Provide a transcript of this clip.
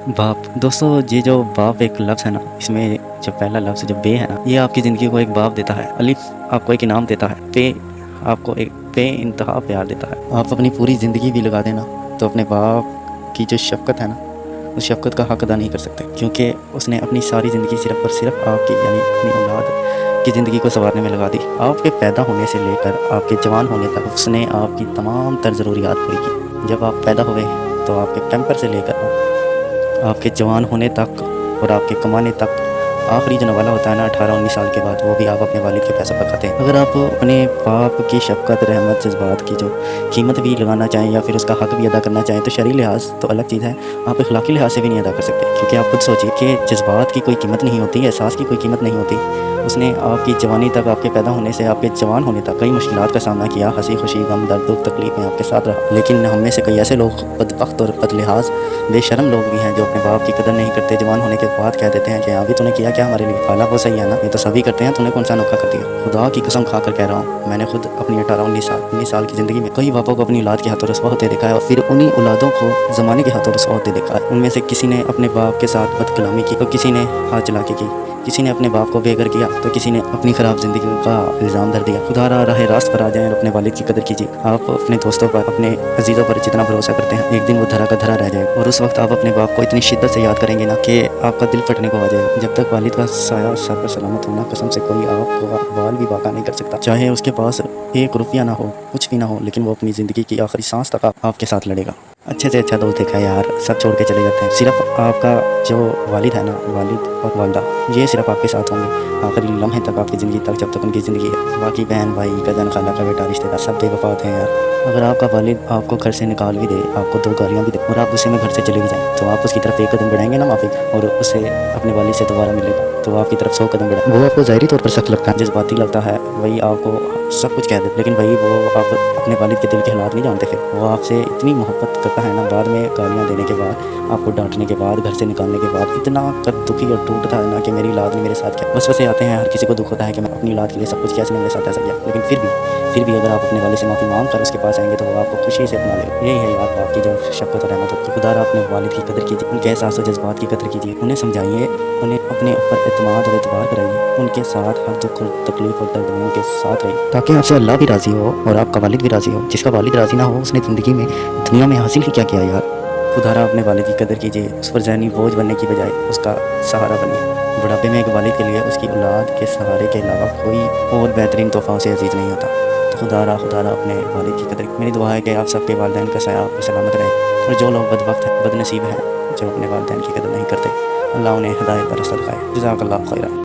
बाप दोस्तों, ये जो बाप एक लफ्ज़ है ना, इसमें जो पहला लफ्ज़ जो बे है ना, ये आपकी ज़िंदगी को एक बाप देता है। अलिफ आपको एक इनाम देता है। पे आपको एक पे इंतहा प्यार देता है। आप अपनी पूरी ज़िंदगी भी लगा देना तो अपने बाप की जो शफ़क़त है ना, उस शफ़क़त का हक़ अदा नहीं कर सकते, क्योंकि उसने अपनी सारी ज़िंदगी सिर्फ़ और सिर्फ़ आपकी यानी अपनी औलाद की ज़िंदगी को सँवारने में लगा दी। आपके पैदा होने से लेकर आपके जवान होने तक उसने आपकी तमाम तर ज़रूरियात पूरी की। जब आप पैदा हुए तो आपके पैम्पर से लेकर आपके जवान होने तक और आपके कमाने तक, आखिरी जो नवाला होता है ना 18-19 साल के बाद, वो भी आप अपने वालिद के पैसों पर खाते हैं। अगर आप अपने बाप की शफ़क़त, रहमत, जज़्बात की जो कीमत भी लगाना चाहें या फिर उसका हक़ भी अदा करना चाहें तो शरई लिहाज तो अलग चीज़ है, आप इखलाकी लिहाज से भी नहीं अदा कर सकते। क्योंकि आप खुद सोचिए कि जज़्बात की कोई कीमत नहीं होती, एहसास की कोई कीमत नहीं होती। उसने आपकी जवानी तक, आपके पैदा होने से आपके जवान होने तक कई मुश्किलात का सामना किया, हँसी खुशी, गम दर्द दुख तकलीफ़ में आपके साथ रहा। लेकिन हम में से कई ऐसे लोग बदबख्त और बदलिहाज बेशर्म लोग भी हैं जो अपने बाप की कदर नहीं करते। जवान होने के बाद कह देते हैं कि अभी तूने किया क्या हमारे लिए, हालांकि वो सही है ना, ये तो सभी करते हैं, तूने कौन सा अनोखा कर दिया। खुदा की कसम खाकर कह रहा हूँ, मैंने खुद अपनी 18-19 साल की ज़िंदगी में कई बापों को अपनी औलाद के हाथों रसवा होते देखा है, और फिर उन्हीं औलादों को ज़माने के हाथों रसवा होते देखा है। उनमें से किसी ने अपने बाप के साथ बदकलामी की तो किसी ने हाथ चला के की, किसी ने अपने बाप को बेघर किया तो किसी ने अपनी ख़राब ज़िंदगी का इल्ज़ाम धर दिया। खुदा राह रास्त पर आ जाएं और अपने वालिद की कदर कीजिए। आप अपने दोस्तों पर, अपने अजीज़ों पर जितना भरोसा करते हैं, एक दिन वो धरा का धरा रह जाएगा, और उस वक्त आप अपने बाप को इतनी शिद्दत से याद करेंगे ना कि आपका दिल फटने को आ जाएगा। जब तक वालिद का साया सर पर सलामत होना, कसम से कोई आपको बाल भी बाका नहीं कर सकता। चाहे उसके पास एक रुपया ना हो, कुछ भी ना हो, लेकिन वो अपनी ज़िंदगी की आखिरी सांस तक आपके साथ लड़ेगा। अच्छे से अच्छा दोस्त देखा यार, सब छोड़ के चले जाते हैं। सिर्फ आपका जो वालिद है ना, वालिद और वालदा, ये सिर्फ आपके साथ होंगे आखिरी लम्हे तक, आपकी ज़िंदगी तक, जब तक उनकी ज़िंदगी है। बाकी बहन भाई, कज़न, खाला का बेटा, रिश्तेदार सब बेवफा होते हैं यार। अगर आपका वालिद आपको घर से निकाल भी दे, आपको 2 गालियाँ भी दे और आप गुस्से में घर से चले भी जाएँ, तो आप उसकी तरफ एक कदम बढ़ाएंगे ना माफ़ी, और उसे अपने वालिद से दोबारा मिलेगा तो आपकी तरफ 100 कदम बढ़ाए। वो आपको ज़ाहिरी तौर पर सख्त लगता है, जज्बाती लगता है, वही आपको सब कुछ कह दे, लेकिन वही वो आप अपने वालिद के दिल के हालात नहीं जानते। फिर वो आपसे इतनी मोहब्बत करता है ना, बाद में गालियाँ देने के बाद, आपको डांटने के बाद, घर से निकालने के बाद इतना कर दुखी और टूटता है ना कि मेरी औलाद ने मेरे साथ क्या। बस वैसे आते हैं, हर किसी को दुख होता है कि मैं अपनी औलाद के लिए सब कुछ किया, इसने मेरे साथ ऐसा किया। लेकिन फिर भी अगर आप अपने वालिद से माफ़ी मांग कर उसके पास आएंगे तो वो आपको खुशी से अपना लेगा। यही है यार आपकी जो शफ़क़त और रहमत होती है। खुदा अपने वालिद की कदर कीजिए, उनके एहसास और जज्बात की कदर कीजिए, उन्हें समझाइए, उन्हें अपने ऊपर एतमाद और एतबार कराइए, उनके साथ हर दुख और तकलीफ़ और दर्द में उनके साथ रहिए, ताकि आपसे अल्लाह भी राज़ी हो और आपका वालिद भी राज़ी हो। जिसका वालिद राज़ी ना हो, उसने ज़िंदगी में दुनिया में हासिल ही क्या किया यार। खुदा अपने वालिद की कदर कीजिए, उस पर ज़हनी बोझ बनने की बजाय उसका सहारा बनिए। बुढ़ापे में एक वालिद के लिए उसकी औलाद के सहारे के अलावा कोई और बेहतरीन तोहफ़ा उसे अजीज़ नहीं होता। तो खुदा अपने वालिद की कदर। मेरी दुआ है कि आप सबके वालिदैन का साया आप पर सलामत रहे, और जो लोग बदबख्त हैं, बदनसीब हैं, जो अपने वालिदैन की कदर नहीं करते, अल्लाह उन्हें हिदायत का रास्ता दिखाए। जज़ाकल्लाहु खैरन।